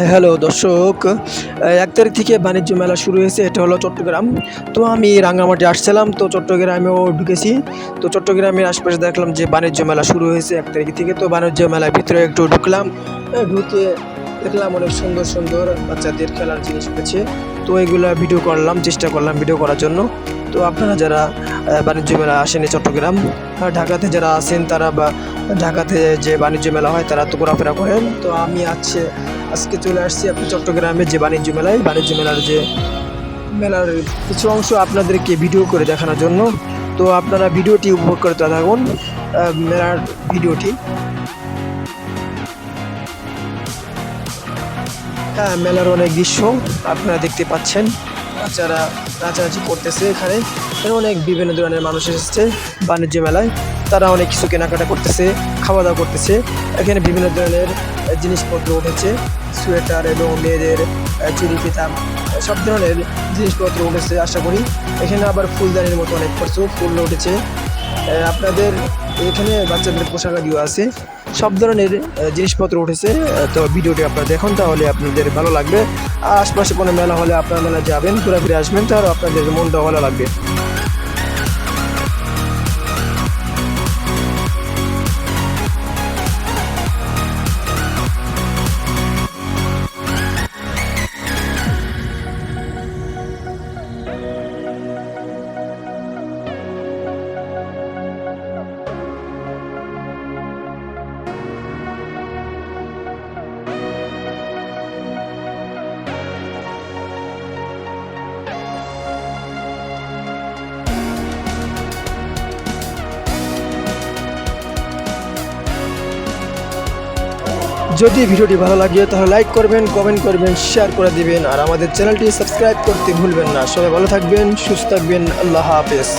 Hello দর্শক, ১ তারিখ থেকে বাণিজ্য মেলা শুরু হয়েছে। এটা হলো চট্টগ্রাম। তো আমি রাঙ্গামাটি আসছিলাম, তো চট্টগ্রামেও ঢুকেছি। তো চট্টগ্রামের আশপাশে দেখলাম যে বাণিজ্য মেলা শুরু হয়েছে ১ তারিখ থেকে। তো বাণিজ্য মেলার ভিতরে একটু ঢুকলাম। ঢুকে দেখলাম অনেক সুন্দর সুন্দর বাচ্চাদের খেলার জিনিস উঠেছে। তো এগুলা ভিডিও করলাম, চেষ্টা করলাম ভিডিও করার জন্য। তো আপনারা যারা বাণিজ্য মেলা আসেনি চট্টগ্রাম, ঢাকাতে যারা আছেন তারা বা ঢাকাতে যে বাণিজ্য মেলা হয় তারা তো ঘোরাফেরা করেন। তো আমি আজকে চলে আসছি আপনি চট্টগ্রামের যে বাণিজ্য মেলায়, বাণিজ্য মেলার যে মেলার কিছু অংশ আপনাদেরকে ভিডিও করে দেখানোর জন্য। তো আপনারা ভিডিওটি উপভোগ করতে থাকুন, মেলার ভিডিওটি। হ্যাঁ, মেলার অনেক দৃশ্য আপনারা দেখতে পাচ্ছেন। বাচ্চারা নাচানাচি করতেছে এখানে। অনেক বিভিন্ন ধরনের মানুষ এসেছে বাণিজ্য মেলায়। তারা অনেক কিছু কেনাকাটা করতেছে, খাওয়া দাওয়া করতেছে। এখানে বিভিন্ন ধরনের জিনিসপত্র উঠেছে, সোয়েটার এবং মেয়েদের চুড়ি পেতাম, সব ধরনের জিনিসপত্র উঠেছে আশা করি। এখানে আবার ফুলদানির মতো অনেক কিছু ফুল উঠেছে। আপনাদের এখানে বাচ্চাদের পোশাকাদিও আছে, সব ধরনের জিনিসপত্র উঠেছে। তো ভিডিওটি আপনারা দেখুন, তাহলে আপনাদের ভালো লাগবে। আর আশপাশে কোনো মেলা হলে আপনারা মেলা যাবেন, ঘুরে আসবেন, তাহলে আপনাদের মনটা ভালো লাগবে। যদি ভিডিওটি ভালো লাগে তাহলে লাইক করবেন, কমেন্ট করবেন, শেয়ার করে দিবেন, আর আমাদের চ্যানেলটি সাবস্ক্রাইব করতে ভুলবেন না। সবাই ভালো থাকবেন, সুস্থ থাকবেন। আল্লাহ হাফেজ।